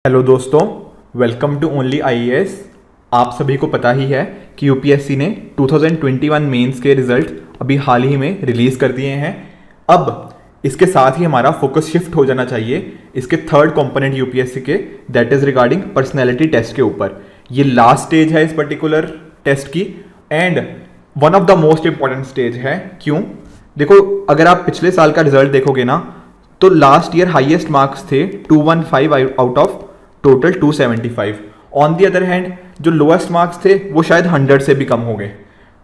Hello दोस्तों, welcome to only IAS. आप सभी को पता ही है कि यूपीएससी ने 2021 मेंस के रिजल्ट अभी हाल ही में रिलीज कर दिए हैं। अब इसके साथ ही हमारा फोकस शिफ्ट हो जाना चाहिए इसके थर्ड कंपोनेंट यूपीएससी के, that is regarding personality test के ऊपर। ये लास्ट स्टेज है इस पर्टिकुलर टेस्ट की and one of the most important stage है। क्यों? देखो, अगर आप पिछले साल का रिजल्ट देखोगे ना, तो लास्ट ईयर हाईएस्ट मार्क्स थे 215 out of total 275। On the other hand जो लोएस्ट मार्क्स थे वो शायद 100 से भी कम हो गए।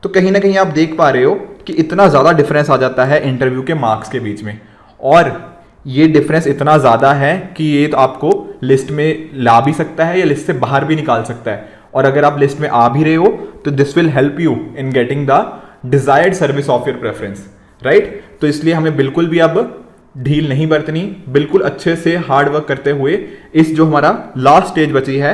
तो कहीं ना कहीं आप देख पा रहे हो कि इतना ज़्यादा डिफरेंस आ जाता है इंटरव्यू के मार्क्स के बीच में, और ये डिफरेंस इतना ज़्यादा है कि ये तो आपको लिस्ट में ला भी सकता है या लिस्ट से बाहर भी निकाल सकता है। और अगर आप लिस्ट में आ भी रहे हो तो this will help you in getting the desired service of your preference, right. तो इसलिए हमें बिल्कुल भी अब ढील नहीं बरतनी, बिल्कुल अच्छे से हार्ड वर्क करते हुए इस जो हमारा लास्ट स्टेज बची है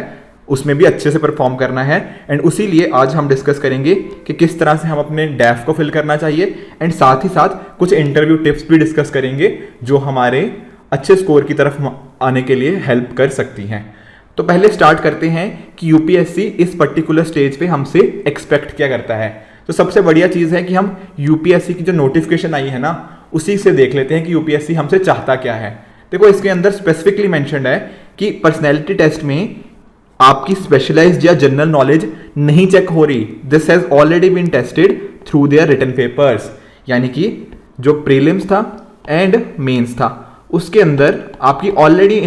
उसमें भी अच्छे से परफॉर्म करना है। एंड उसी लिए आज हम डिस्कस करेंगे कि किस तरह से हम अपने डैफ को फिल करना चाहिए, एंड साथ ही साथ कुछ इंटरव्यू टिप्स भी डिस्कस करेंगे जो हमारे अच्छे स्कोर की तरफ आने के लिए हेल्प कर सकती हैं। तो पहले स्टार्ट करते हैं कि यूपीएससी इस पर्टिकुलर स्टेज पे हमसे एक्सपेक्ट क्या करता है। तो सबसे बढ़िया चीज़ है कि हम यूपीएससी की जो नोटिफिकेशन आई है ना, उसी से देख लेते हैं कि यूपीएससी हमसे चाहता क्या है। देखो, इसके अंदर स्पेसिफिकली मेंशन्ड है कि पर्सनैलिटी टेस्ट में आपकी स्पेशलाइज्ड या जनरल नॉलेज नहीं चेक हो रही। This has already been tested through their written papers. यानी कि जो प्रीलिम्स था एंड मेंस था उसके अंदर आपकी ऑलरेडी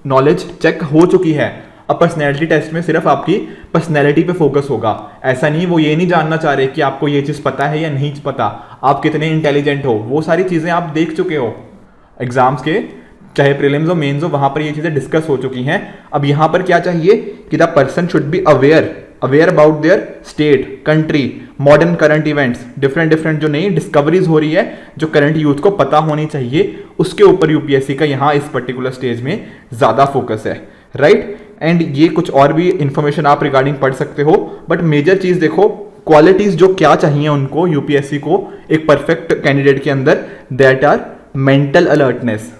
नॉलेज चेक हो चुकी है। अब पर्सनैलिटी टेस्ट में सिर्फ आपकी पर्सनैलिटी पे फोकस होगा। ऐसा नहीं, वो ये नहीं जानना चाह रहे कि आपको ये चीज़ पता है या नहीं पता, आप कितने इंटेलिजेंट हो, वो सारी चीज़ें आप देख चुके हो एग्जाम्स के, चाहे प्रीलिम्स हो मेंस हो, वहां पर ये चीज़ें डिस्कस हो चुकी हैं। अब यहाँ पर क्या चाहिए कि the person should be aware about their state, country, modern current events, different जो नई डिस्कवरीज हो रही है जो करंट यूथ को पता होनी चाहिए, उसके ऊपर यूपीएससी का यहाँ इस पर्टिकुलर स्टेज में ज़्यादा फोकस है, राइट। एंड ये कुछ और भी इंफॉर्मेशन आप रिगार्डिंग पढ़ सकते हो, बट मेजर चीज देखो, क्वालिटीज जो क्या चाहिए उनको यूपीएससी को एक परफेक्ट कैंडिडेट के अंदर, that are mental alertness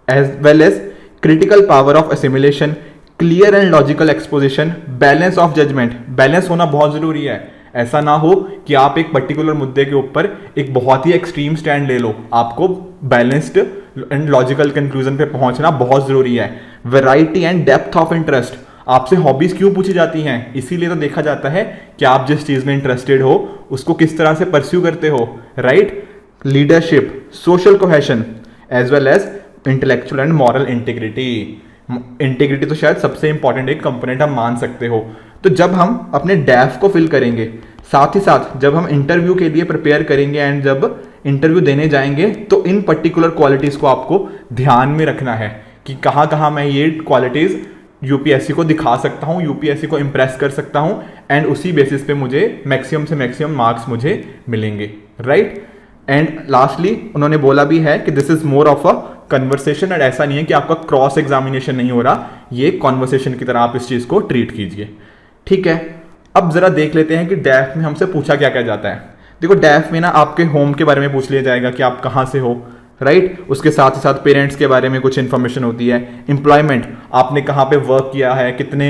as well as critical power of assimilation, clear and logical exposition, balance of judgement. Balance होना बहुत जरूरी है। ऐसा ना हो कि आप एक पर्टिकुलर मुद्दे के ऊपर एक बहुत ही एक्सट्रीम स्टैंड ले लो। आपको बैलेंस्ड एंड लॉजिकल कंक्लूजन पे पहुंचना बहुत जरूरी है। Variety and depth of interest, आपसे हॉबीज क्यों पूछी जाती हैं, इसीलिए तो देखा जाता है कि आप जिस चीज में इंटरेस्टेड हो उसको किस तरह से परस्यू करते हो, right. Leadership, social cohesion as well as intellectual and moral integrity. Integrity तो शायद सबसे इंपॉर्टेंट एक कंपोनेंट आप मान सकते हो। तो जब हम अपने डैफ को फिल करेंगे, साथ ही साथ जब हम इंटरव्यू के लिए प्रिपेयर करेंगे एंड जब इंटरव्यू देने जाएंगे, तो इन पर्टिकुलर क्वालिटीज को आपको ध्यान में रखना है कि कहाँ कहाँ मैं ये क्वालिटीज यूपीएससी को दिखा सकता हूँ, यूपीएससी को इंप्रेस कर सकता हूँ, एंड उसी बेसिस पे मुझे मैक्सिमम से मैक्सिमम मार्क्स मुझे मिलेंगे, राइट। एंड लास्टली उन्होंने बोला भी है कि this is more of a conversation, and ऐसा नहीं है कि आपका क्रॉस एग्जामिनेशन नहीं हो रहा, ये कॉन्वर्सेशन की तरह आप इस चीज को ट्रीट कीजिए, ठीक है। अब जरा देख लेते हैं कि डैफ में हमसे पूछा क्या क्या जाता है। देखो, डैफ में ना आपके होम के बारे में पूछ लिया जाएगा कि आप कहाँ से हो, राइट। उसके साथ ही साथ पेरेंट्स के बारे में कुछ इन्फॉर्मेशन होती है। एम्प्लॉयमेंट, आपने कहाँ पे वर्क किया है, कितने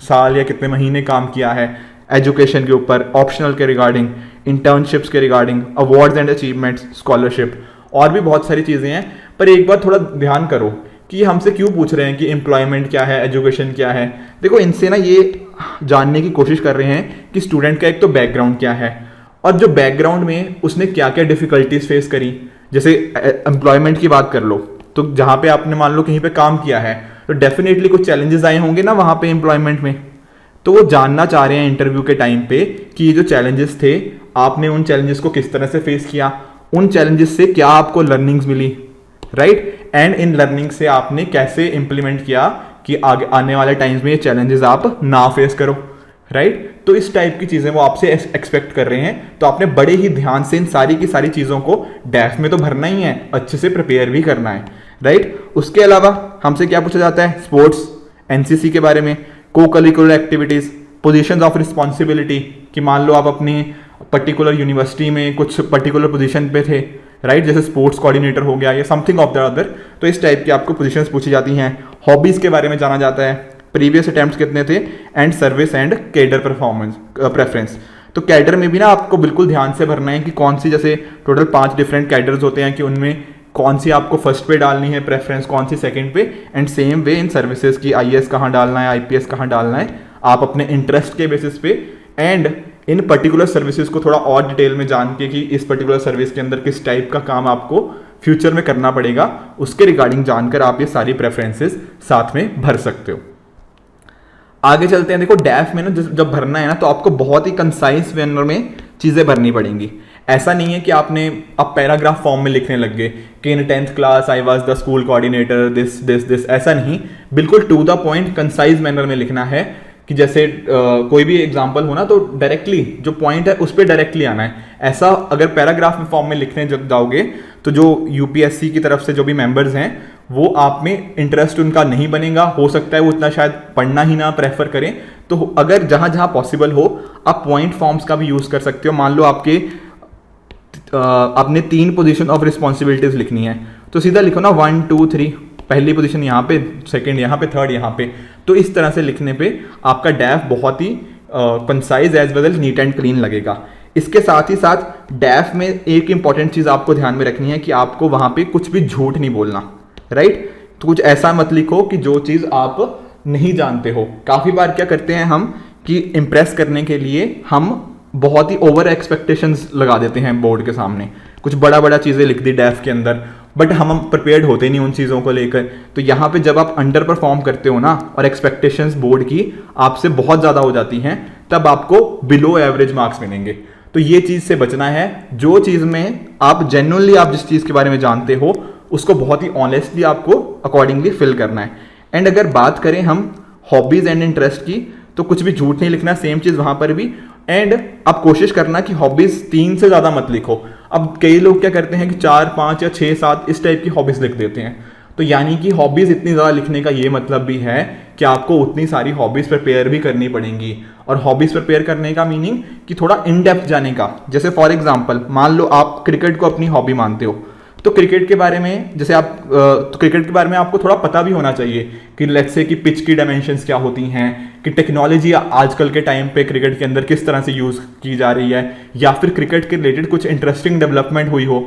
साल या कितने महीने काम किया है। एजुकेशन के ऊपर, ऑप्शनल के रिगार्डिंग, इंटर्नशिप्स के regarding, awards and achievements, scholarship, और भी बहुत सारी चीज़ें हैं। पर एक बार थोड़ा ध्यान करो कि ये हमसे क्यों पूछ रहे हैं कि एम्प्लॉयमेंट क्या है, एजुकेशन क्या है। देखो, इनसे ना ये जानने की कोशिश कर रहे हैं कि स्टूडेंट का एक तो बैकग्राउंड क्या है, और जो बैकग्राउंड में उसने क्या क्या डिफिकल्टीज फेस करी। जैसे एम्प्लॉयमेंट की बात कर लो, तो जहाँ पे आपने मान लो कहीं पे काम किया है, तो डेफिनेटली कुछ चैलेंजेस आए होंगे ना वहाँ पे एम्प्लॉयमेंट में। तो वो जानना चाह रहे हैं इंटरव्यू के टाइम पे कि ये जो चैलेंजेस थे, आपने उन चैलेंजेस को किस तरह से फेस किया, उन चैलेंजेस से क्या आपको लर्निंग्स मिली, राइट। एंड इन लर्निंग से आपने कैसे इंप्लीमेंट किया कि आगे आने वाले टाइम्स में ये चैलेंजेस आप ना फेस करो, राइट। तो इस टाइप की चीजें वो आपसे एक्सपेक्ट कर रहे हैं। तो आपने बड़े ही ध्यान से इन सारी की सारी चीजों को डैफ में तो भरना ही है, अच्छे से प्रिपेयर भी करना है, राइट। उसके अलावा हमसे क्या पूछा जाता है, स्पोर्ट्स, एनसीसी के बारे में, को curricular activities, positions of responsibility, कि मान लो आप अपनी पर्टिकुलर यूनिवर्सिटी में कुछ पर्टिकुलर पोजीशन पे थे, राइट, जैसे स्पोर्ट्स कोऑर्डिनेटर हो गया या समथिंग ऑफ द अदर। तो इस टाइप की आपको पोजीशंस पूछी जाती हैं। हॉबीज़ के बारे में जाना जाता है, प्रीवियस अटेम्प्ट्स कितने थे, and service and cadre performance preference. तो कैडर में भी ना आपको बिल्कुल ध्यान से भरना है कि कौन सी, जैसे टोटल 5 डिफरेंट कैडर्स होते हैं कि उनमें कौन सी आपको फर्स्ट पे डालनी है प्रेफरेंस, कौन सी सेकंड पे, and same way in services की आईएएस कहाँ डालना है, आईपीएस कहाँ डालना है, आप अपने इंटरेस्ट के बेसिस पे एंड इन पर्टिकुलर सर्विसेज को थोड़ा और डिटेल में जान के कि इस पर्टिकुलर सर्विस के अंदर किस टाइप का काम आपको फ्यूचर में करना पड़ेगा, उसके रिगार्डिंग जानकर आप ये सारी प्रेफरेंसेस साथ में भर सकते हो। आगे चलते हैं। देखो डैफ में ना जब भरना है ना तो आपको बहुत ही कंसाइज मैनर में चीज़ें भरनी पड़ेंगी। ऐसा नहीं है कि आप पैराग्राफ फॉर्म में लिखने लग गए कि in 10th class I was the school coordinator this this this, ऐसा नहीं, बिल्कुल to the point concise manner में लिखना है कि जैसे कोई भी एग्जांपल हो ना तो डायरेक्टली जो पॉइंट है उस पर डायरेक्टली आना है। ऐसा अगर पैराग्राफ में फॉर्म में लिखने जाओगे तो जो यूपीएससी की तरफ से जो भी मेंबर्स हैं वो आप में इंटरेस्ट उनका नहीं बनेगा, हो सकता है वो इतना शायद पढ़ना ही ना प्रेफर करें। तो अगर जहां जहां पॉसिबल हो आप पॉइंट फॉर्म्स का भी यूज कर सकते हो। मान लो आपने 3 पोजीशन ऑफ रिस्पॉन्सिबिलिटीज लिखनी है तो सीधा लिखो ना 1 2 3, पहली पोजीशन यहाँ पे, सेकंड यहाँ पे, थर्ड यहाँ पे। तो इस तरह से लिखने पे आपका डैफ बहुत ही concise as well as neat and clean लगेगा। इसके साथ ही साथ डैफ में एक इंपॉर्टेंट चीज़ आपको ध्यान में रखनी है कि आपको वहाँ पे कुछ भी झूठ नहीं बोलना, राइट। तो कुछ ऐसा मत लिखो कि जो चीज़ आप नहीं जानते हो। काफ़ी बार क्या करते हैं हम कि इम्प्रेस करने के लिए हम बहुत ही ओवर एक्सपेक्टेशंस लगा देते हैं बोर्ड के सामने, कुछ बड़ा बड़ा चीज़ें लिख दी डैफ के अंदर, बट हम प्रिपेयर्ड होते नहीं उन चीज़ों को लेकर। तो यहाँ पे जब आप अंडर परफॉर्म करते हो ना और एक्सपेक्टेशंस बोर्ड की आपसे बहुत ज़्यादा हो जाती हैं, तब आपको बिलो एवरेज मार्क्स मिलेंगे। तो ये चीज़ से बचना है। जो चीज़ में आप जेन्युइनली आप जिस चीज़ के बारे में जानते हो उसको बहुत ही ऑनेस्टली आपको अकॉर्डिंगली फिल करना है। एंड अगर बात करें हम हॉबीज़ एंड इंटरेस्ट की तो कुछ भी झूठ नहीं लिखना, सेम चीज़ वहाँ पर भी। एंड आप कोशिश करना कि हॉबीज़ 3 से ज़्यादा मत लिखो। अब कई लोग क्या करते हैं कि 4 5 या 6 7 इस टाइप की हॉबीज़ लिख देते हैं। तो यानी कि हॉबीज़ इतनी ज़्यादा लिखने का ये मतलब भी है कि आपको उतनी सारी हॉबीज़ प्रिपेयर भी करनी पड़ेंगी। और हॉबीज़ प्रिपेयर करने का मीनिंग कि थोड़ा इन डेप्थ जाने का। जैसे फॉर एग्जांपल मान लो आप क्रिकेट को अपनी हॉबी मानते हो, तो क्रिकेट के बारे में जैसे आप तो क्रिकेट के बारे में आपको थोड़ा पता भी होना चाहिए कि लेट्स से कि पिच की डायमेंशंस क्या होती हैं, कि टेक्नोलॉजी आजकल के टाइम पे क्रिकेट के अंदर किस तरह से यूज़ की जा रही है, या फिर क्रिकेट के रिलेटेड कुछ इंटरेस्टिंग डेवलपमेंट हुई हो।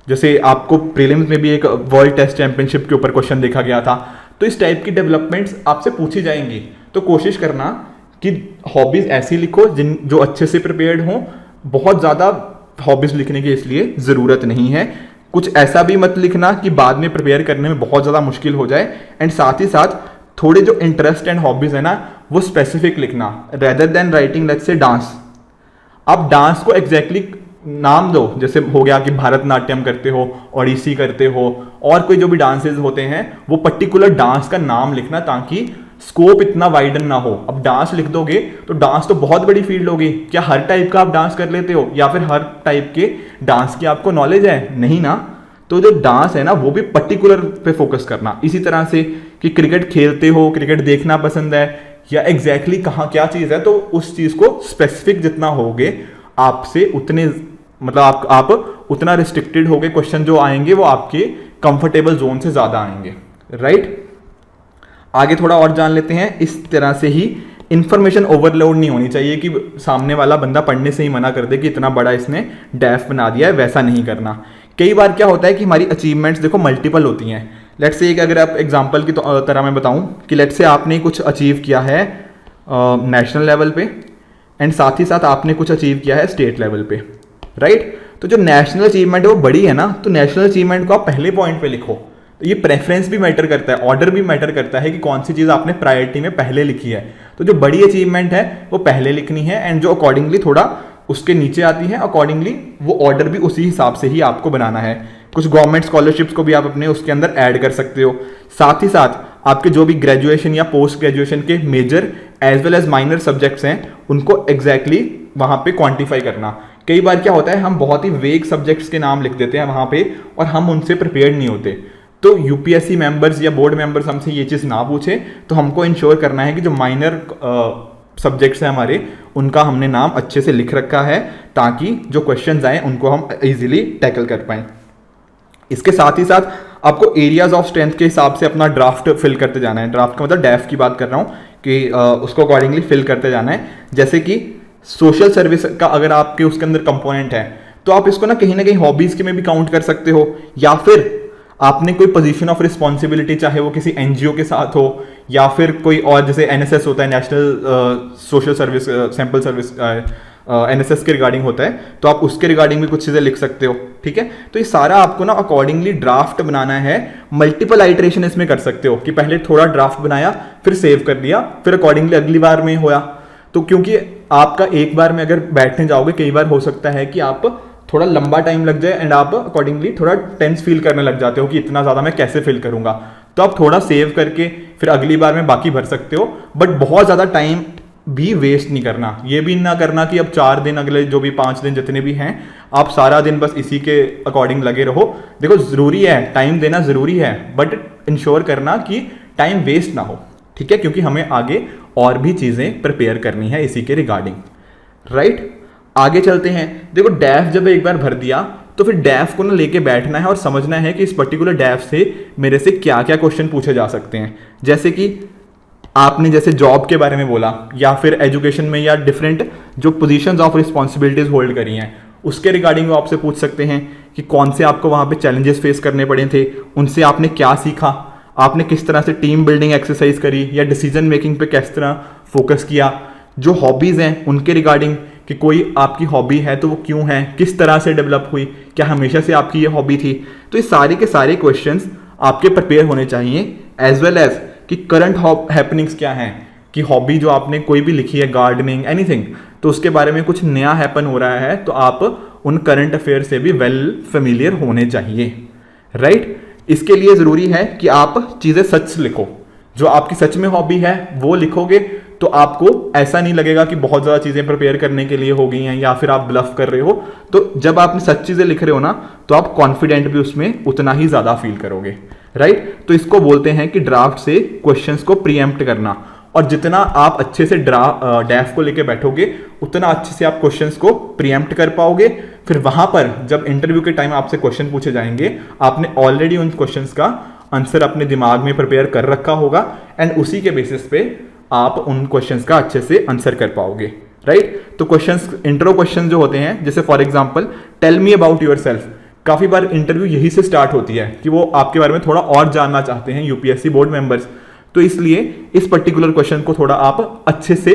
जैसे आपको प्रीलिम्स में भी एक वर्ल्ड टेस्ट चैंपियनशिप के ऊपर क्वेश्चन देखा गया था। तो इस टाइप की डेवलपमेंट्स आपसे पूछी जाएंगी। तो कोशिश करना कि हॉबीज़ ऐसी लिखो जो अच्छे से प्रिपेयर्ड हों। बहुत ज़्यादा हॉबीज़ लिखने की इसलिए ज़रूरत नहीं है। कुछ ऐसा भी मत लिखना कि बाद में प्रिपेयर करने में बहुत ज़्यादा मुश्किल हो जाए। एंड साथ ही साथ थोड़े जो इंटरेस्ट एंड हॉबीज़ है ना वो स्पेसिफिक लिखना, rather than writing let's say dance. आप डांस को एग्जैक्टली नाम दो, जैसे हो गया कि भरतनाट्यम करते हो, ओडिसी करते हो, और कोई जो भी डांसेस होते हैं वो पर्टिकुलर डांस का नाम लिखना ताकि स्कोप इतना वाइडन ना हो। अब डांस लिख दोगे तो डांस तो बहुत बड़ी फील्ड होगी। क्या हर टाइप का आप डांस कर लेते हो या फिर हर टाइप के डांस की आपको नॉलेज है? नहीं ना। तो जो डांस है ना वो भी पर्टिकुलर पे फोकस करना। इसी तरह से कि क्रिकेट खेलते हो, क्रिकेट देखना पसंद है, या एग्जैक्टली कहाँ क्या चीज़ है, तो उस चीज़ को स्पेसिफिक जितना होगे आपसे उतने मतलब आप उतना रिस्ट्रिक्टेड होगे। क्वेश्चन जो आएंगे वो आपके कंफर्टेबल जोन से ज़्यादा आएंगे, राइट। आगे थोड़ा और जान लेते हैं। इस तरह से ही इंफॉर्मेशन ओवरलोड नहीं होनी चाहिए कि सामने वाला बंदा पढ़ने से ही मना कर दे कि इतना बड़ा इसने डैफ बना दिया है, वैसा नहीं करना। कई बार क्या होता है कि हमारी अचीवमेंट्स देखो मल्टीपल होती हैं। लेट्स से अगर आप एग्जांपल की तरह मैं बताऊं कि लेट्स से आपने कुछ अचीव किया है नेशनल लेवल पे, एंड साथ ही साथ आपने कुछ अचीव किया है स्टेट लेवल पे, राइट। तो जो नेशनल अचीवमेंट है वो बड़ी है ना, तो नेशनल अचीवमेंट को आप पहले पॉइंट पे लिखो। तो ये प्रेफरेंस भी मैटर करता है, ऑर्डर भी मैटर करता है कि कौन सी चीज़ आपने प्रायोरिटी में पहले लिखी है। तो जो बड़ी अचीवमेंट है वो पहले लिखनी है, एंड जो अकॉर्डिंगली थोड़ा उसके नीचे आती है अकॉर्डिंगली वो ऑर्डर भी उसी हिसाब से ही आपको बनाना है। कुछ गवर्नमेंट स्कॉलरशिप्स को भी आप अपने उसके अंदर ऐड कर सकते हो। साथ ही साथ आपके जो भी ग्रेजुएशन या पोस्ट ग्रेजुएशन के major as well as minor subjects हैं उनको एग्जैक्टली वहाँ पे क्वांटिफाई करना। कई बार क्या होता है हम बहुत ही वेग सब्जेक्ट्स के नाम लिख देते हैं वहाँ पे और हम उनसे प्रिपेयर्ड नहीं होते। तो यूपीएससी मेंबर्स या बोर्ड मेंबर्स हमसे ये चीज़ ना पूछे तो हमको इंश्योर करना है कि जो माइनर सब्जेक्ट्स हैं हमारे उनका हमने नाम अच्छे से लिख रखा है ताकि जो क्वेश्चंस आए उनको हम इजीली टैकल कर पाएं। इसके साथ ही साथ आपको एरियाज ऑफ स्ट्रेंथ के हिसाब से अपना ड्राफ्ट फिल करते जाना है। ड्राफ्ट का मतलब डैफ की बात कर रहा हूँ कि उसको अकॉर्डिंगली फिल करते जाना है। जैसे कि सोशल सर्विस का अगर आपके उसके अंदर कंपोनेंट है तो आप इसको ना कहीं हॉबीज के में भी काउंट कर सकते हो, या फिर आपने कोई पोजीशन ऑफ रिस्पॉन्सिबिलिटी, चाहे वो किसी एनजीओ के साथ हो या फिर कोई और, जैसे एनएसएस होता है, national social service sample service, NSS के रिगार्डिंग होता है, तो आप उसके रिगार्डिंग भी कुछ चीज़ें लिख सकते हो। ठीक है, तो ये सारा आपको ना अकॉर्डिंगली ड्राफ्ट बनाना है। मल्टीपल आइटरेशन इसमें कर सकते हो कि पहले थोड़ा ड्राफ्ट बनाया, फिर सेव कर लिया, फिर अकॉर्डिंगली अगली बार में होया। तो क्योंकि आपका एक बार में अगर बैठने जाओगे, कई बार हो सकता है कि आप थोड़ा लंबा टाइम लग जाए एंड आप अकॉर्डिंगली थोड़ा टेंस फील करने लग जाते हो कि इतना ज़्यादा मैं कैसे फिल करूंगा। तो आप थोड़ा सेव करके फिर अगली बार में बाकी भर सकते हो, बट बहुत ज़्यादा टाइम भी वेस्ट नहीं करना। ये भी ना करना कि अब 4 दिन, अगले जो भी 5 दिन जितने भी हैं, आप सारा दिन बस इसी के अकॉर्डिंग लगे रहो। देखो ज़रूरी है, टाइम देना ज़रूरी है, बट इंश्योर करना कि टाइम वेस्ट ना हो। ठीक है, क्योंकि हमें आगे और भी चीज़ें प्रिपेयर करनी है इसी के रिगार्डिंग। राइट, आगे चलते हैं। देखो डैफ जब एक बार भर दिया तो फिर डैफ को ना लेके बैठना है और समझना है कि इस पर्टिकुलर डैफ से मेरे से क्या क्या क्वेश्चन पूछे जा सकते हैं। जैसे कि आपने जैसे जॉब के बारे में बोला, या फिर एजुकेशन में, या डिफरेंट जो पोजीशंस ऑफ रिस्पॉन्सिबिलिटीज होल्ड करी हैं उसके रिगार्डिंग वो आपसे पूछ सकते हैं कि कौन से आपको वहाँ पे चैलेंजेस फेस करने पड़े थे, उनसे आपने क्या सीखा, आपने किस तरह से टीम बिल्डिंग एक्सरसाइज करी, या डिसीजन मेकिंग पे किस तरह फोकस किया। जो हॉबीज़ हैं उनके रिगार्डिंग कि कोई आपकी हॉबी है तो वो क्यों है, किस तरह से डेवलप हुई, क्या हमेशा से आपकी ये हॉबी थी। तो ये सारे के सारे क्वेश्चंस आपके प्रिपेयर होने चाहिए, एज वेल एज कि करंट हैपनिंग्स क्या हैं, कि हॉबी जो आपने कोई भी लिखी है, गार्डनिंग, एनीथिंग, तो उसके बारे में कुछ नया हैपन हो रहा है तो आप उन करंट अफेयर से भी वेल फेमिलियर होने चाहिए। राइट, इसके लिए ज़रूरी है कि आप चीज़ें सच लिखो। जो आपकी सच में हॉबी है वो लिखोगे तो आपको ऐसा नहीं लगेगा कि बहुत ज़्यादा चीज़ें प्रिपेयर करने के लिए हो गई हैं या फिर आप ब्लफ कर रहे हो। तो जब आपने सच चीज़ें लिख रहे हो ना, तो आप कॉन्फिडेंट भी उसमें उतना ही ज़्यादा फील करोगे। राइट, तो इसको बोलते हैं कि ड्राफ्ट से क्वेश्चंस को प्रीएम्प्ट करना। और जितना आप अच्छे से डैफ को लेके बैठोगे उतना अच्छे से आप क्वेश्चंस को प्रीएम्प्ट कर पाओगे। फिर वहां पर जब इंटरव्यू के टाइम आपसे क्वेश्चन पूछे जाएंगे, आपने ऑलरेडी उन क्वेश्चंस का आंसर अपने दिमाग में प्रिपेयर कर रखा होगा एंड उसी के बेसिस पे आप उन क्वेश्चंस का अच्छे से आंसर कर पाओगे। राइट, तो क्वेश्चंस, इंट्रो क्वेश्चन जो होते हैं, जैसे for example tell me about yourself, काफी बार इंटरव्यू यही से स्टार्ट होती है कि वो आपके बारे में थोड़ा और जानना चाहते हैं यूपीएससी बोर्ड मेंबर्स। तो इसलिए इस पर्टिकुलर क्वेश्चन को थोड़ा आप अच्छे से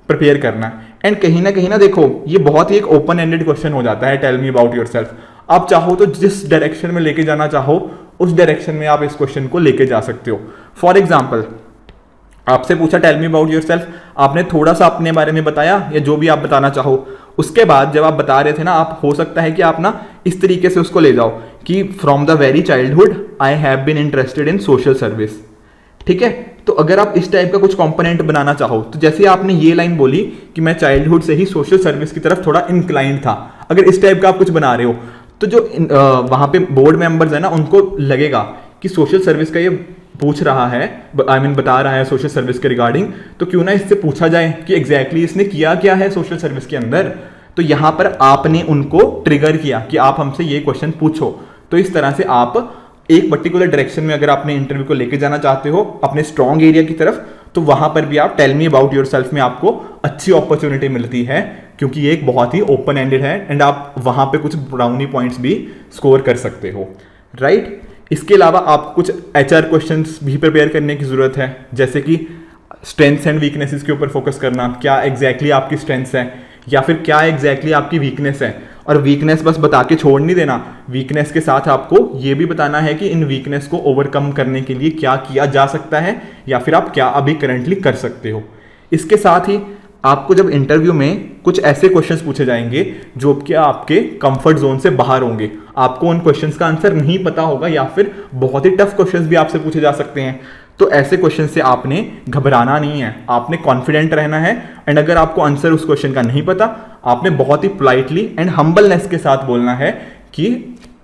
प्रिपेयर करना। एंड कहीं ना देखो, ये बहुत ही एक ओपन एंडेड क्वेश्चन हो जाता है, टेल मी अबाउट योरसेल्फ। आप चाहो तो जिस डायरेक्शन में लेके जाना चाहो उस डायरेक्शन में आप इस क्वेश्चन को लेके जा सकते हो। फॉर एग्जाम्पल, आपसे पूछा टेल मी अबाउट योरसेल्फ, आपने थोड़ा सा अपने बारे में बताया या जो भी आप बताना चाहो। उसके बाद जब आप बता रहे थे ना, आप हो सकता है कि आप ना इस तरीके से उसको ले जाओ कि from the very childhood I have been interested in social service. ठीक है, तो अगर आप इस टाइप का कुछ कंपोनेंट बनाना चाहो, तो जैसे आपने ये लाइन बोली कि मैं चाइल्डहुड से ही सोशल सर्विस की तरफ थोड़ा इंक्लाइंड था, अगर इस टाइप का आप कुछ बना रहे हो तो जो वहां पे बोर्ड मेंबर्स है ना, उनको लगेगा कि सोशल सर्विस का ये पूछ रहा है, बता रहा है सोशल सर्विस के रिगार्डिंग, तो क्यों ना इससे पूछा जाए कि एग्जैक्टली इसने किया क्या है सोशल सर्विस के अंदर। तो यहां पर आपने उनको ट्रिगर किया कि आप हमसे ये क्वेश्चन पूछो। तो इस तरह से आप एक पर्टिकुलर डायरेक्शन में अगर आपने इंटरव्यू को लेके जाना चाहते हो अपने स्ट्रॉन्ग एरिया की तरफ, तो वहां पर भी आप टेल मी अबाउट योरसेल्फ में आपको अच्छी अपॉर्चुनिटी मिलती है, क्योंकि ये एक बहुत ही ओपन एंडेड है एंड आप वहां पे कुछ ब्राउनी पॉइंट्स भी स्कोर कर सकते हो। राइट, इसके अलावा आपको कुछ एचआर क्वेश्चंस भी प्रिपेयर करने की जरूरत है, जैसे कि स्ट्रेंथ्स एंड वीकनेसेस के ऊपर फोकस करना, क्या एग्जैक्टली आपकी स्ट्रेंथ्स है या फिर क्या एग्जैक्टली आपकी वीकनेस है। और वीकनेस बस बता के छोड़ नहीं देना, वीकनेस के साथ आपको ये भी बताना है कि इन वीकनेस को ओवरकम करने के लिए क्या किया जा सकता है या फिर आप क्या अभी करंटली कर सकते हो। इसके साथ ही आपको जब इंटरव्यू में कुछ ऐसे क्वेश्चंस पूछे जाएंगे जो कि आपके कंफर्ट जोन से बाहर होंगे, आपको उन क्वेश्चंस का आंसर नहीं पता होगा या फिर बहुत ही टफ क्वेश्चंस भी आपसे पूछे जा सकते हैं। तो ऐसे क्वेश्चन से आपने घबराना नहीं है, आपने कॉन्फिडेंट रहना है। एंड अगर आपको आंसर उस क्वेश्चन का नहीं पता, आपने बहुत ही पोलाइटली एंड हम्बलनेस के साथ बोलना है कि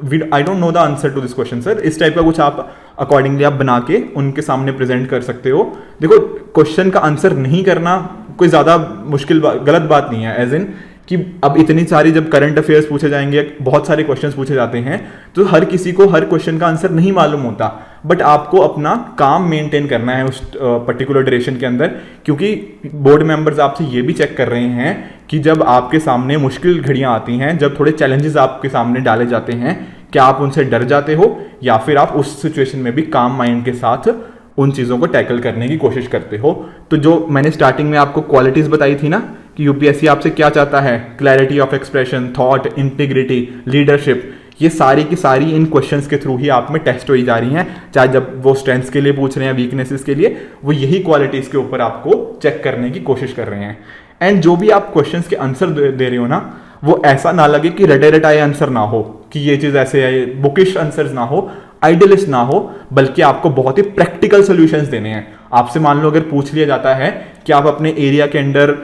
I don't know the answer to this question sir. इस टाइप का कुछ आप अकॉर्डिंगली आप बना के उनके सामने प्रेजेंट कर सकते हो। देखो, क्वेश्चन का आंसर नहीं करना कोई ज़्यादा मुश्किल गलत बात नहीं है, एज इन कि अब इतनी सारी जब करंट अफेयर्स पूछे जाएंगे, बहुत सारे क्वेश्चंस पूछे जाते हैं, तो हर किसी को हर क्वेश्चन का आंसर नहीं मालूम होता, बट आपको अपना काम मेंटेन करना है उस पर्टिकुलर ड्यूरेशन के अंदर, क्योंकि बोर्ड मेंबर्स आपसे ये भी चेक कर रहे हैं कि जब आपके सामने मुश्किल घड़ियां आती हैं, जब थोड़े चैलेंजेस आपके सामने डाले जाते हैं, क्या आप उनसे डर जाते हो या फिर आप उस सिचुएशन में भी काम माइंड के साथ उन चीज़ों को टैकल करने की कोशिश करते हो। तो जो मैंने स्टार्टिंग में आपको क्वालिटीज़ बताई थी ना कि यूपीएससी आपसे क्या चाहता है, clarity of expression, thought, integrity, leadership, ये सारी की सारी इन क्वेश्चंस के थ्रू ही आप में टेस्ट हुई जा रही हैं। चाहे जब वो स्ट्रेंथ्स के लिए पूछ रहे हैं, वीकनेसेस के लिए, वो यही क्वालिटीज़ के ऊपर आपको चेक करने की कोशिश कर रहे हैं। एंड जो भी आप क्वेश्चंस के आंसर दे रहे हो ना, वो ऐसा ना लगे कि रटे रटाए आंसर ना हो, कि ये चीज़ ऐसे है, बुकिश आंसर्स ना हो, आइडियलिस्ट ना हो, बल्कि आपको बहुत ही प्रैक्टिकल सॉल्यूशंस देने हैं। आपसे मान लो अगर पूछ लिया जाता है कि आप अपने एरिया के अंदर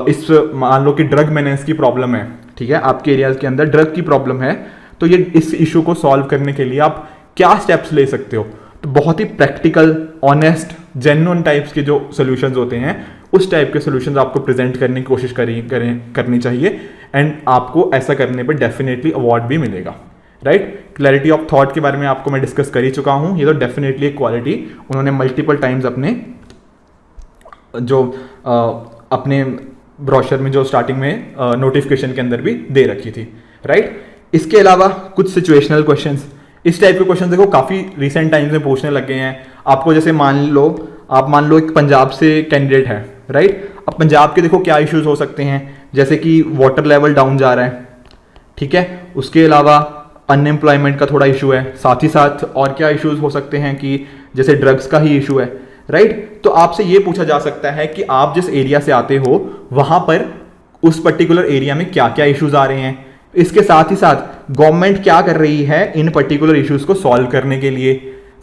इस मान लो कि ड्रग मेनेंस की प्रॉब्लम है, ठीक है, आपके एरिया के अंदर ड्रग की प्रॉब्लम है, तो ये इस इशू को सॉल्व करने के लिए आप क्या स्टेप्स ले सकते हो, तो बहुत ही प्रैक्टिकल, ऑनेस्ट, जेन्युइन टाइप्स के जो सॉल्यूशंस होते हैं, उस टाइप के सॉल्यूशंस आपको प्रेजेंट करने की कोशिश करनी चाहिए। एंड आपको ऐसा करने पर डेफिनेटली अवार्ड भी मिलेगा, राइट। क्लैरिटी ऑफ थॉट के बारे में आपको मैं डिस्कस कर ही चुका हूं, ये तो डेफिनेटली एक क्वालिटी उन्होंने मल्टीपल टाइम्स अपने जो अपने ब्रोशर में जो स्टार्टिंग में नोटिफिकेशन के अंदर भी दे रखी थी, राइट। इसके अलावा कुछ सिचुएशनल क्वेश्चंस, इस टाइप के क्वेश्चन देखो काफ़ी रिसेंट टाइम्स में पूछने लग गए हैं आपको। जैसे आप मान लो एक पंजाब से कैंडिडेट है, राइट। अब पंजाब के देखो क्या इश्यूज हो सकते हैं, जैसे कि वाटर लेवल डाउन जा रहा है, ठीक है, उसके अलावा अनएम्प्लॉयमेंट का थोड़ा इशू है, साथ ही साथ और क्या इश्यूज हो सकते हैं कि जैसे ड्रग्स का ही इशू है, राइट। तो आपसे ये पूछा जा सकता है कि आप जिस एरिया से आते हो वहां पर उस पर्टिकुलर एरिया में क्या क्या इश्यूज आ रहे हैं, इसके साथ ही साथ गवर्नमेंट क्या कर रही है इन पर्टिकुलर इश्यूज को सॉल्व करने के लिए।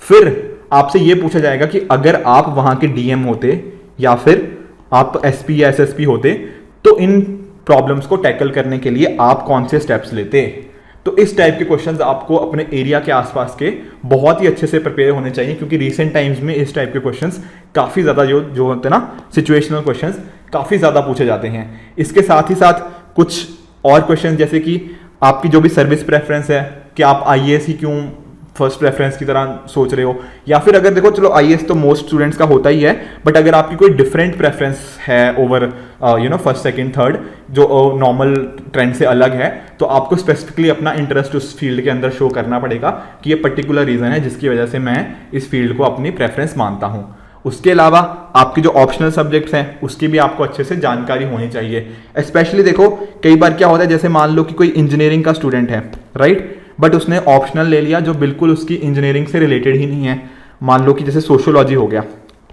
फिर आपसे ये पूछा जाएगा कि अगर आप वहां के डीएम होते या फिर आप एसपी या एसएसपी होते, तो इन प्रॉब्लम्स को टैकल करने के लिए आप कौन से स्टेप्स लेते। तो इस टाइप के क्वेश्चंस आपको अपने एरिया के आसपास के बहुत ही अच्छे से प्रिपेयर होने चाहिए, क्योंकि रिसेंट टाइम्स में इस टाइप के क्वेश्चंस काफ़ी ज़्यादा जो होते हैं ना, सिचुएशनल क्वेश्चंस काफ़ी ज़्यादा पूछे जाते हैं। इसके साथ ही साथ कुछ और क्वेश्चंस, जैसे कि आपकी जो भी सर्विस प्रेफरेंस है, कि आप आईएएस ही क्यों फर्स्ट प्रेफरेंस की तरह सोच रहे हो, या फिर अगर देखो चलो आईएएस तो मोस्ट स्टूडेंट्स का होता ही है, बट अगर आपकी कोई डिफरेंट प्रेफरेंस है ओवर फर्स्ट सेकंड थर्ड, जो नॉर्मल ट्रेंड से अलग है, तो आपको स्पेसिफिकली अपना इंटरेस्ट उस फील्ड के अंदर शो करना पड़ेगा कि ये पर्टिकुलर रीजन है जिसकी वजह से मैं इस फील्ड को अपनी प्रेफरेंस मानता हूँ। उसके अलावा आपके जो ऑप्शनल सब्जेक्ट्स हैं उसकी भी आपको अच्छे से जानकारी होनी चाहिए। स्पेशली देखो कई बार क्या होता है, जैसे मान लो कि कोई इंजीनियरिंग का स्टूडेंट है, राइट, बट उसने ऑप्शनल ले लिया जो बिल्कुल उसकी इंजीनियरिंग से रिलेटेड ही नहीं है, मान लो कि जैसे सोशियोलॉजी हो गया,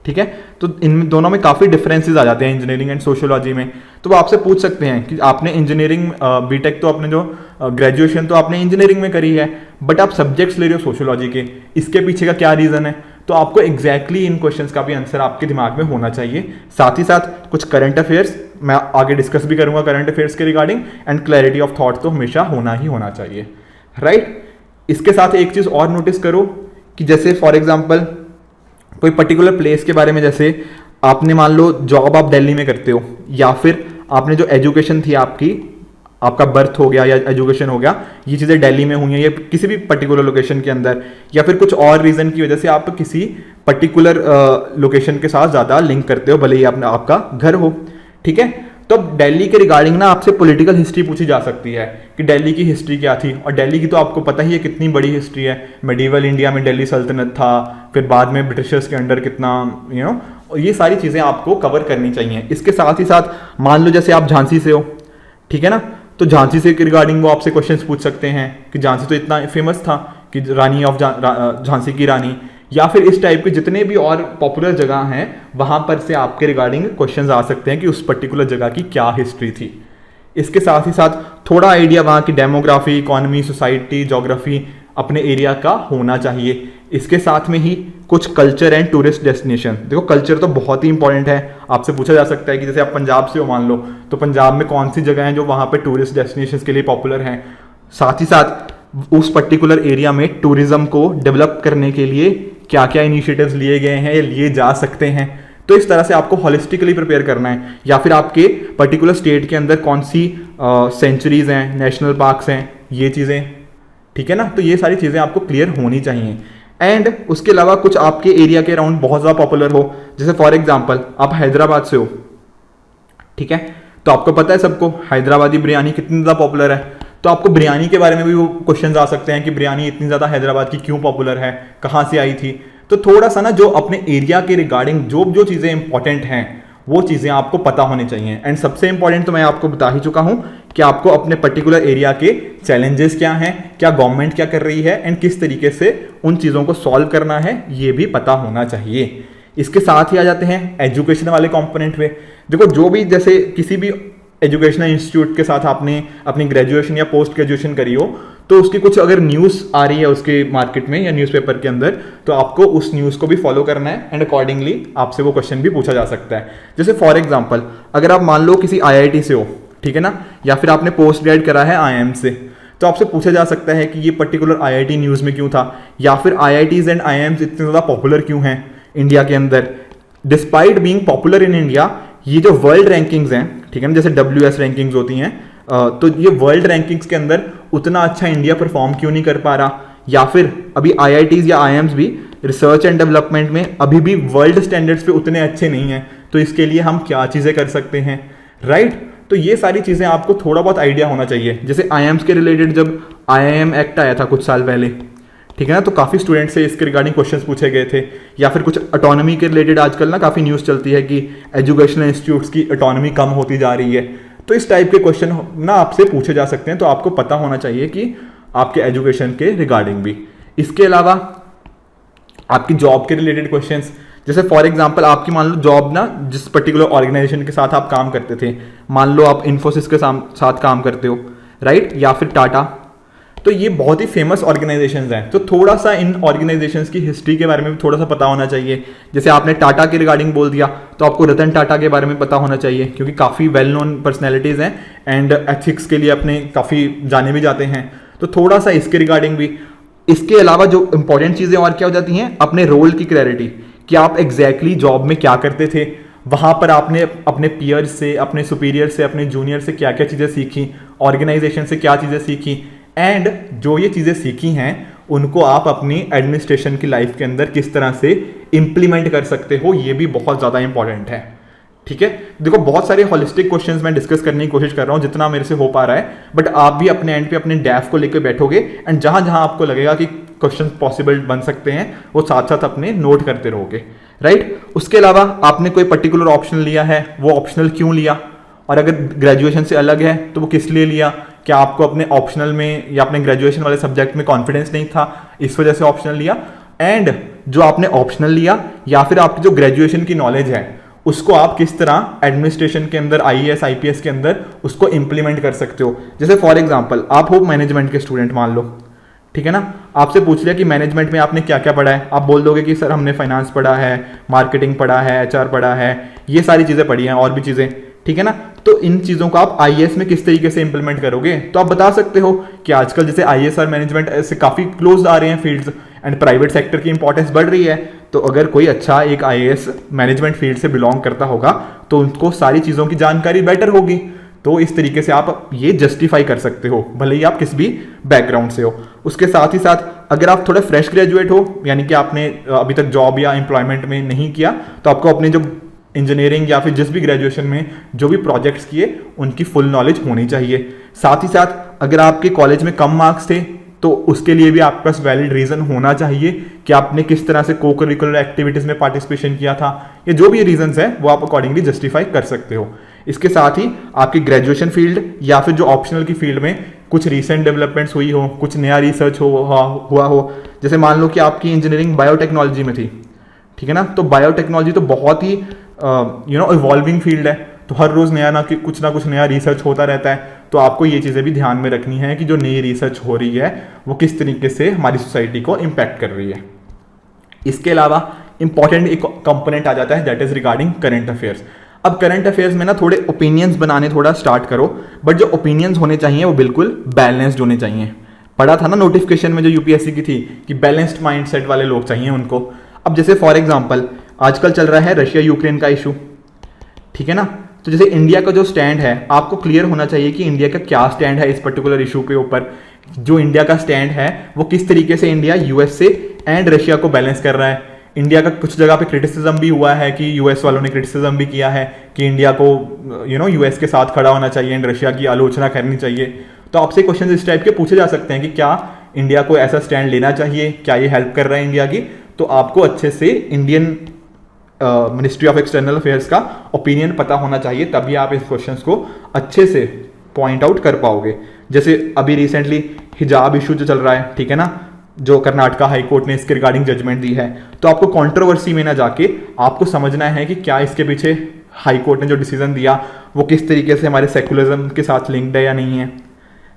ठीक है, तो इन दोनों में काफ़ी डिफरेंसेस आ जाते हैं इंजीनियरिंग एंड सोशियोलॉजी में। तो वो आपसे पूछ सकते हैं कि आपने इंजीनियरिंग बीटेक तो आपने जो ग्रेजुएशन तो आपने इंजीनियरिंग में करी है, बट आप सब्जेक्ट्स ले रहे हो सोशियोलॉजी के, इसके पीछे का क्या रीज़न है। तो आपको एग्जैक्टली इन क्वेश्चंस का भी आंसर आपके दिमाग में होना चाहिए। साथ ही साथ कुछ करंट अफेयर्स मैं आगे डिस्कस भी करूंगा करंट अफेयर्स के regarding, and clarity of thought तो हमेशा होना ही होना चाहिए, राइट। इसके साथ एक चीज़ और नोटिस करो कि जैसे फॉर एग्जांपल कोई पर्टिकुलर प्लेस के बारे में, जैसे आपने मान लो जॉब आप दिल्ली में करते हो, या फिर आपने जो एजुकेशन थी आपका बर्थ हो गया या एजुकेशन हो गया, ये चीज़ें दिल्ली में हुई हैं या किसी भी पर्टिकुलर लोकेशन के अंदर, या फिर कुछ और रीज़न की वजह से आप किसी पर्टिकुलर लोकेशन के साथ ज़्यादा लिंक करते हो, भले ही आपका घर हो, ठीक है। तो अब दिल्ली के रिगार्डिंग ना आपसे पॉलिटिकल हिस्ट्री पूछी जा सकती है कि दिल्ली की हिस्ट्री क्या थी, और दिल्ली की तो आपको पता ही है कितनी बड़ी हिस्ट्री है। मेडिवल इंडिया में दिल्ली सल्तनत था, फिर बाद में ब्रिटिशर्स के अंडर कितना ये सारी चीज़ें आपको कवर करनी चाहिए। इसके साथ ही साथ मान लो जैसे आप झांसी से हो, ठीक है ना, तो झांसी से रिगार्डिंग वो आपसे क्वेश्चंस पूछ सकते हैं कि झांसी तो इतना फेमस था कि रानी ऑफ झांसी की रानी, या फिर इस टाइप के जितने भी और पॉपुलर जगह हैं वहां पर से आपके रिगार्डिंग क्वेश्चंस आ सकते हैं कि उस पर्टिकुलर जगह की क्या हिस्ट्री थी। इसके साथ ही साथ थोड़ा आइडिया वहाँ की डेमोग्राफी, इकोनॉमी, सोसाइटी, ज्योग्राफी अपने एरिया का होना चाहिए। इसके साथ में ही कुछ कल्चर एंड टूरिस्ट डेस्टिनेशन, देखो कल्चर तो बहुत ही इंपॉर्टेंट है। आपसे पूछा जा सकता है कि जैसे आप पंजाब से हो मान लो, तो पंजाब में कौन सी जगह हैं जो वहाँ पे टूरिस्ट डेस्टिनेशन के लिए पॉपुलर हैं। साथ ही साथ उस पर्टिकुलर एरिया में टूरिज्म को डेवलप करने के लिए क्या क्या इनिशिएटिव्स लिए गए हैं या लिए जा सकते हैं, तो इस तरह से आपको होलिस्टिकली प्रिपेयर करना है, या फिर आपके पर्टिकुलर स्टेट के अंदर कौन सी सेंचुरीज हैं, नेशनल पार्क्स हैं, ये चीज़ें, ठीक है ना। तो ये सारी चीज़ें आपको क्लियर होनी चाहिए। एंड उसके अलावा कुछ आपके एरिया के अराउंड बहुत ज़्यादा पॉपुलर हो, जैसे फॉर एग्जांपल आप हैदराबाद से हो, ठीक है, तो आपको पता है सबको हैदराबादी बिरयानी कितनी ज़्यादा पॉपुलर है। तो आपको बिरयानी के बारे में भी वो क्वेश्चंस आ सकते हैं कि बिरयानी इतनी ज़्यादा हैदराबाद की क्यों पॉपुलर है, कहाँ से आई थी। तो थोड़ा सा ना जो अपने एरिया के रिगार्डिंग जो जो चीज़ें इंपॉर्टेंट हैं वो चीज़ें आपको पता होनी चाहिए। एंड सबसे इंपॉर्टेंट तो मैं आपको बता ही चुका हूं कि आपको अपने पर्टिकुलर एरिया के चैलेंजेस क्या हैं, क्या गवर्नमेंट क्या कर रही है, एंड किस तरीके से उन चीज़ों को सॉल्व करना है, ये भी पता होना चाहिए। इसके साथ ही आ जाते हैं एजुकेशन वाले कंपोनेंट में। देखो जो भी जैसे किसी भी एजुकेशनल इंस्टीट्यूट के साथ आपने अपनी ग्रेजुएशन या पोस्ट ग्रेजुएशन करी हो, तो उसकी कुछ अगर न्यूज़ आ रही है उसके मार्केट में या न्यूज़पेपर के अंदर, तो आपको उस न्यूज़ को भी फॉलो करना है एंड अकॉर्डिंगली आपसे वो क्वेश्चन भी पूछा जा सकता है। जैसे फॉर एग्जांपल अगर आप मान लो किसी IIT से हो, ठीक है ना, या फिर आपने पोस्ट ग्रेड करा है IIM से, तो आपसे पूछा जा सकता है कि ये पर्टिकुलर IIT न्यूज़ में क्यों था, या फिर IITs एंड IIMs इतने ज़्यादा पॉपुलर क्यों हैं इंडिया के अंदर। Despite being popular in India, ये जो वर्ल्ड रैंकिंग्स हैं, ठीक है ना, जैसे WS रैंकिंग्स होती हैं, तो ये वर्ल्ड रैंकिंग्स के अंदर उतना अच्छा इंडिया परफॉर्म क्यों नहीं कर पा रहा, या फिर अभी IITs या IIMs भी रिसर्च एंड डेवलपमेंट में अभी भी वर्ल्ड स्टैंडर्ड्स पे उतने अच्छे नहीं हैं, तो इसके लिए हम क्या चीज़ें कर सकते हैं, राइट। तो ये सारी चीज़ें आपको थोड़ा बहुत आइडिया होना चाहिए। जैसे IIMs के रिलेटेड जब IIM एक्ट आया था कुछ साल पहले, ठीक है ना, तो काफ़ी स्टूडेंट से इसके रिगार्डिंग क्वेश्चंस पूछे गए थे। या फिर कुछ ऑटोनॉमी के रिलेटेड आजकल ना काफ़ी न्यूज़ चलती है कि एजुकेशनल इंस्टीट्यूट्स की ऑटोनॉमी कम होती जा रही है, तो इस टाइप के क्वेश्चन ना आपसे पूछे जा सकते हैं। तो आपको पता होना चाहिए कि आपके एजुकेशन के रिगार्डिंग भी। इसके अलावा आपकी जॉब के रिलेटेड क्वेश्चंस, जैसे फॉर एग्जांपल आपकी मान लो जॉब ना जिस पर्टिकुलर ऑर्गेनाइजेशन के साथ आप काम करते थे, मान लो आप इन्फोसिस के साथ काम करते हो, राइट, या फिर टाटा, तो ये बहुत ही फेमस ऑर्गेनाइजेशंस हैं। तो थोड़ा सा इन ऑर्गेनाइजेशंस की हिस्ट्री के बारे में भी थोड़ा सा पता होना चाहिए। जैसे आपने टाटा के रिगार्डिंग बोल दिया, तो आपको रतन टाटा के बारे में पता होना चाहिए, क्योंकि काफ़ी वेल नोन पर्सनैलिटीज़ हैं एंड एथिक्स के लिए अपने काफ़ी जाने भी जाते हैं। तो थोड़ा सा इसके रिगार्डिंग भी। इसके अलावा जो इंपॉर्टेंट चीज़ें और क्या हो जाती हैं, अपने रोल की क्लैरिटी, कि आप एग्जैक्टली जॉब में क्या करते थे, वहाँ पर आपने अपने पीयर्स से, अपने सुपीरियर से, अपने जूनियर से क्या क्या चीज़ें सीखी, ऑर्गेनाइजेशन से क्या चीज़ें सीखी, एंड जो ये चीज़ें सीखी हैं उनको आप अपनी एडमिनिस्ट्रेशन की लाइफ के अंदर किस तरह से इम्प्लीमेंट कर सकते हो, ये भी बहुत ज़्यादा इंपॉर्टेंट है, ठीक है। देखो बहुत सारे होलिस्टिक क्वेश्चंस मैं डिस्कस करने की कोशिश कर रहा हूँ जितना मेरे से हो पा रहा है, बट आप भी अपने एंड पे अपने डैफ को लेकर बैठोगे एंड जहाँ जहाँ आपको लगेगा कि क्वेश्चन पॉसिबल बन सकते हैं वो साथ साथ अपने नोट करते रहोगे, राइट। उसके अलावा आपने कोई पर्टिकुलर ऑप्शन लिया है, वो ऑप्शनल क्यों लिया, और अगर ग्रेजुएशन से अलग है तो वो किस लिए लिया, क्या आपको अपने ऑप्शनल में या अपने ग्रेजुएशन वाले सब्जेक्ट में कॉन्फिडेंस नहीं था इस वजह से ऑप्शनल लिया, एंड जो आपने ऑप्शनल लिया या फिर आपकी जो ग्रेजुएशन की नॉलेज है उसको आप किस तरह एडमिनिस्ट्रेशन के अंदर, IAS IPS के अंदर उसको इंप्लीमेंट कर सकते हो। जैसे फॉर एग्जांपल आप हो मैनेजमेंट के स्टूडेंट मान लो, ठीक है ना, आपसे पूछ लिया कि मैनेजमेंट में आपने क्या क्या पढ़ा है, आप बोल दोगे कि सर हमने फाइनेंस पढ़ा है, मार्केटिंग पढ़ा है, HR पढ़ा है, ये सारी चीज़ें पढ़ी हैं और भी चीज़ें, ठीक है ना। तो इन चीज़ों को आप IAS में किस तरीके से इंप्लीमेंट करोगे, तो आप बता सकते हो कि आजकल जैसे IAS और मैनेजमेंट ऐसे काफ़ी क्लोज आ रहे हैं फील्ड्स एंड प्राइवेट सेक्टर की इंपॉर्टेंस बढ़ रही है, तो अगर कोई अच्छा एक IAS मैनेजमेंट फील्ड से बिलोंग करता होगा तो उनको सारी चीज़ों की जानकारी बेटर होगी। तो इस तरीके से आप ये जस्टिफाई कर सकते हो भले ही आप किस भी बैकग्राउंड से हो। उसके साथ ही साथ अगर आप थोड़ा फ्रेश ग्रेजुएट हो, यानी कि आपने अभी तक जॉब या एम्प्लॉयमेंट में नहीं किया, तो आपको अपने जो इंजीनियरिंग या फिर जिस भी ग्रेजुएशन में जो भी प्रोजेक्ट्स किए उनकी फुल नॉलेज होनी चाहिए। साथ ही साथ अगर आपके कॉलेज में कम मार्क्स थे तो उसके लिए भी आपके पास वैलिड रीज़न होना चाहिए कि आपने किस तरह से को करिकुलर एक्टिविटीज़ में पार्टिसिपेशन किया था, या जो भी रीजंस है वो आप अकॉर्डिंगली जस्टिफाई कर सकते हो। इसके साथ ही आपकी ग्रेजुएशन फील्ड या फिर जो ऑप्शनल की फील्ड में कुछ रीसेंट डेवलपमेंट्स हुई हो, कुछ नया रिसर्च हुआ हो, जैसे मान लो कि आपकी इंजीनियरिंग बायोटेक्नोलॉजी में थी, ठीक है ना, तो बायोटेक्नोलॉजी तो बहुत ही इवॉल्विंग फील्ड है, तो हर रोज़ नया ना कुछ नया रिसर्च होता रहता है। तो आपको ये चीज़ें भी ध्यान में रखनी है कि जो नई रिसर्च हो रही है वो किस तरीके से हमारी सोसाइटी को इम्पैक्ट कर रही है। इसके अलावा इंपॉर्टेंट एक कंपोनेंट आ जाता है that is regarding current affairs. अब करंट अफेयर्स में ना थोड़े ओपिनियंस बनाने थोड़ा स्टार्ट करो, बट जो ओपिनियंस होने चाहिए वो बिल्कुल बैलेंस्ड होने चाहिए। पढ़ा था ना नोटिफिकेशन में जो UPSC की थी कि बैलेंस्ड माइंडसेट वाले लोग चाहिए उनको। अब जैसे फॉर एग्जांपल आजकल चल रहा है रशिया यूक्रेन का इशू, ठीक है ना। तो जैसे इंडिया का जो स्टैंड है, आपको क्लियर होना चाहिए कि इंडिया का क्या स्टैंड है इस पर्टिकुलर इशू के ऊपर। जो इंडिया का स्टैंड है वो किस तरीके से इंडिया यूएसए एंड रशिया को बैलेंस कर रहा है। इंडिया का कुछ जगह पे क्रिटिसिज्म भी हुआ है कि यूएस वालों ने क्रिटिसिज्म भी किया है कि इंडिया को यूएस के साथ खड़ा होना चाहिए एंड रशिया की आलोचना करनी चाहिए। तो आपसे क्वेश्चन इस टाइप के पूछे जा सकते हैं कि क्या इंडिया को ऐसा स्टैंड लेना चाहिए, क्या ये हेल्प कर रहा है इंडिया की। तो आपको अच्छे से Indian ministry of external affairs का ओपिनियन पता होना चाहिए, तभी आप इस क्वेश्चंस को अच्छे से पॉइंट आउट कर पाओगे। जैसे अभी रिसेंटली हिजाब इशू जो चल रहा है, ठीक है ना, जो कर्नाटका हाई कोर्ट ने इसके रिगार्डिंग जजमेंट दी है, तो आपको कंट्रोवर्सी में ना जाके आपको समझना है कि क्या इसके पीछे हाई कोर्ट ने जो डिसीजन दिया वो किस तरीके से हमारे सेकुलरिज्म के साथ लिंक्ड है या नहीं है,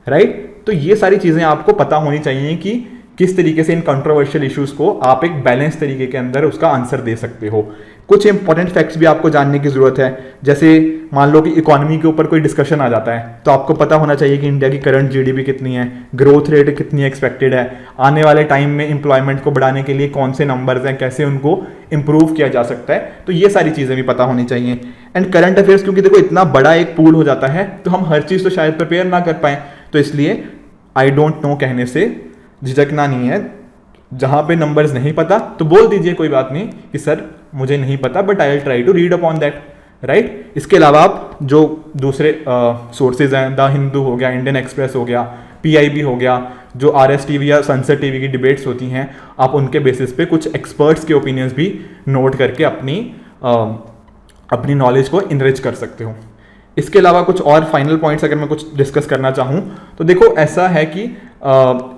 राइट। तो ये सारी चीज़ें आपको पता होनी चाहिए कि किस तरीके से इन कंट्रोवर्शियल इश्यूज को आप एक बैलेंस तरीके के अंदर उसका आंसर दे सकते हो। कुछ इंपॉर्टेंट फैक्ट्स भी आपको जानने की जरूरत है। जैसे मान लो कि इकोनॉमी के ऊपर कोई डिस्कशन आ जाता है, तो आपको पता होना चाहिए कि इंडिया की करंट जीडीपी कितनी है, ग्रोथ रेट कितनी एक्सपेक्टेड है, आने वाले टाइम में एम्प्लॉयमेंट को बढ़ाने के लिए कौन से नंबर्स हैं, कैसे उनको इंप्रूव किया जा सकता है। तो ये सारी चीज़ें भी पता होनी चाहिए। एंड करंट अफेयर्स क्योंकि देखो इतना बड़ा एक पूल हो जाता है, तो हम हर चीज़ तो शायद प्रिपेयर ना कर पाए, तो इसलिए आई डोंट नो कहने से झिझकना नहीं है। जहां पे नंबर्स नहीं पता तो बोल दीजिए, कोई बात नहीं कि सर मुझे नहीं पता, but I will try to read upon that, right. इसके अलावा आप जो दूसरे सोर्सेज हैं, द हिंदू हो गया, इंडियन एक्सप्रेस हो गया, पीआईबी हो गया, जो आरएस टीवी या सनसेट टीवी की डिबेट्स होती हैं, आप उनके बेसिस पे कुछ एक्सपर्ट्स के ओपिनियंस भी नोट करके अपनी नॉलेज को इनरिच कर सकते हो। इसके अलावा कुछ और फाइनल पॉइंट्स अगर मैं कुछ डिस्कस करना चाहूँ तो देखो ऐसा है कि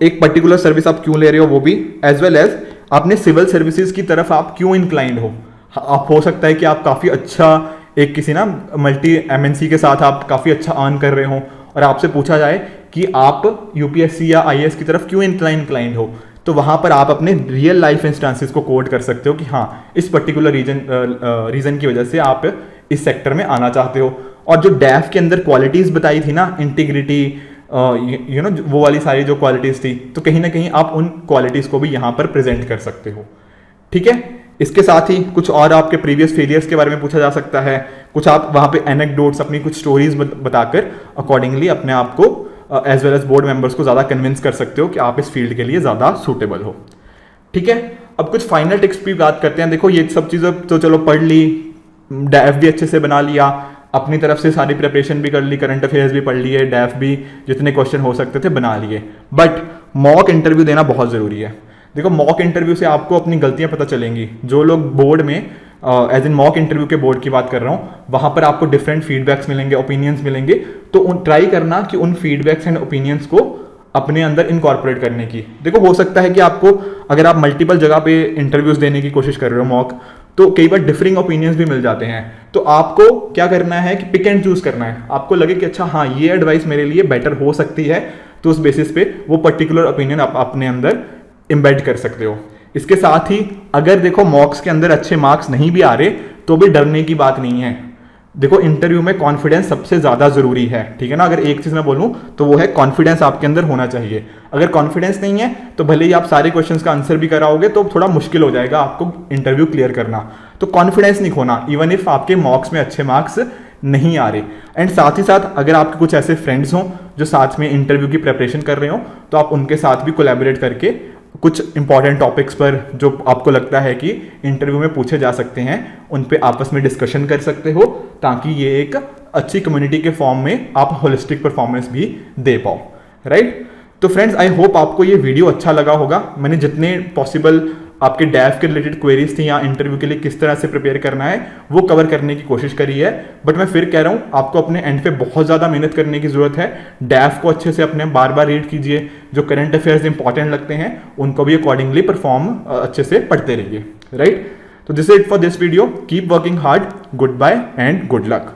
एक पर्टिकुलर सर्विस आप क्यों ले रहे हो, वो भी एज वेल एज आपने सिविल सर्विसेज की तरफ आप क्यों इंक्लाइंड हो। आप हो सकता है कि आप काफ़ी अच्छा एक किसी ना मल्टी एमएनसी के साथ आप काफ़ी अच्छा अर्न कर रहे हो और आपसे पूछा जाए कि आप यूपीएससी या आईएएस की तरफ क्यों इंक्लाइंड हो, तो वहाँ पर आप अपने रियल लाइफ इंस्टांसेस को कोड कर सकते हो कि हाँ इस पर्टिकुलर रीजन की वजह से आप इस सेक्टर में आना चाहते हो। और जो डैफ के अंदर क्वालिटीज़ बताई थी ना, इंटीग्रिटी, वो वाली सारी जो क्वालिटीज़ थी, तो कहीं ना कहीं आप उन क्वालिटीज़ को भी यहाँ पर प्रेजेंट कर सकते हो, ठीक है। इसके साथ ही कुछ और आपके प्रीवियस फेलियर्स के बारे में पूछा जा सकता है, कुछ आप वहाँ पे एनेक्डोट्स, अपनी कुछ स्टोरीज बताकर अकॉर्डिंगली अपने आप को as well as board members को ज़्यादा कन्विंस कर सकते हो कि आप इस फील्ड के लिए ज़्यादा सूटेबल हो, ठीक है। अब कुछ फाइनल टिप्स भी बात करते हैं। देखो ये सब चीज़ें तो चलो पढ़ ली, डैफ भी अच्छे से बना लिया, अपनी तरफ से सारी प्रिपरेशन भी कर ली, करंट अफेयर्स भी पढ़ लिए, डैफ भी जितने क्वेश्चन हो सकते थे बना लिए, बट मॉक इंटरव्यू देना बहुत ज़रूरी है। देखो मॉक इंटरव्यू से आपको अपनी गलतियां पता चलेंगी। जो लोग बोर्ड में एज इन मॉक इंटरव्यू के बोर्ड की बात कर रहा हूँ, वहाँ पर आपको डिफरेंट फीडबैक्स मिलेंगे, ओपिनियंस मिलेंगे, तो ट्राई करना कि उन फीडबैक्स एंड ओपिनियंस को अपने अंदर इनकॉर्पोरेट करने की। देखो हो सकता है कि आपको अगर आप मल्टीपल जगह पे इंटरव्यूज देने की कोशिश कर रहे हो मॉक, तो कई बार डिफरिंग ओपिनियंस भी मिल जाते हैं। तो आपको क्या करना है कि पिक एंड चूज करना है। आपको लगे कि अच्छा हाँ ये एडवाइस मेरे लिए बेटर हो सकती है, तो उस बेसिस पे वो पर्टिकुलर ओपिनियन आप अपने अंदर एम्बेड कर सकते हो। इसके साथ ही अगर देखो मॉक्स के अंदर अच्छे मार्क्स नहीं भी आ रहे तो भी डरने की बात नहीं है। देखो इंटरव्यू में कॉन्फिडेंस सबसे ज़्यादा ज़रूरी है, ठीक है ना। अगर एक चीज़ मैं बोलूँ तो वो है कॉन्फिडेंस आपके अंदर होना चाहिए। अगर कॉन्फिडेंस नहीं है तो भले ही आप सारे क्वेश्चंस का आंसर भी कराओगे तो थोड़ा मुश्किल हो जाएगा आपको इंटरव्यू क्लियर करना। तो कॉन्फिडेंस नहीं खोना, इवन इफ आपके मॉक्स में अच्छे मार्क्स नहीं आ रहे। एंड साथ ही साथ अगर आपके कुछ ऐसे फ्रेंड्स हों जो साथ में इंटरव्यू की प्रिपरेशन कर रहे हो, तो आप उनके साथ भी कोलैबोरेट करके कुछ इंपॉर्टेंट टॉपिक्स पर जो आपको लगता है कि इंटरव्यू में पूछे जा सकते हैं उन पे आपस में डिस्कशन कर सकते हो, ताकि ये एक अच्छी कम्युनिटी के फॉर्म में आप होलिस्टिक परफॉर्मेंस भी दे पाओ, राइट। तो फ्रेंड्स आई होप आपको ये वीडियो अच्छा लगा होगा। मैंने जितने पॉसिबल आपके डैफ के रिलेटेड क्वेरीज थी या इंटरव्यू के लिए किस तरह से प्रिपेयर करना है वो कवर करने की कोशिश करी है। बट मैं फिर कह रहा हूँ आपको अपने एंड पे बहुत ज़्यादा मेहनत करने की जरूरत है। डैफ को अच्छे से अपने बार बार रीड कीजिए, जो करंट अफेयर्स इंपॉर्टेंट लगते हैं उनको भी अकॉर्डिंगली परफॉर्म अच्छे से पढ़ते रहिए, राइट। तो this is it for this video. Keep working hard, goodbye and good luck.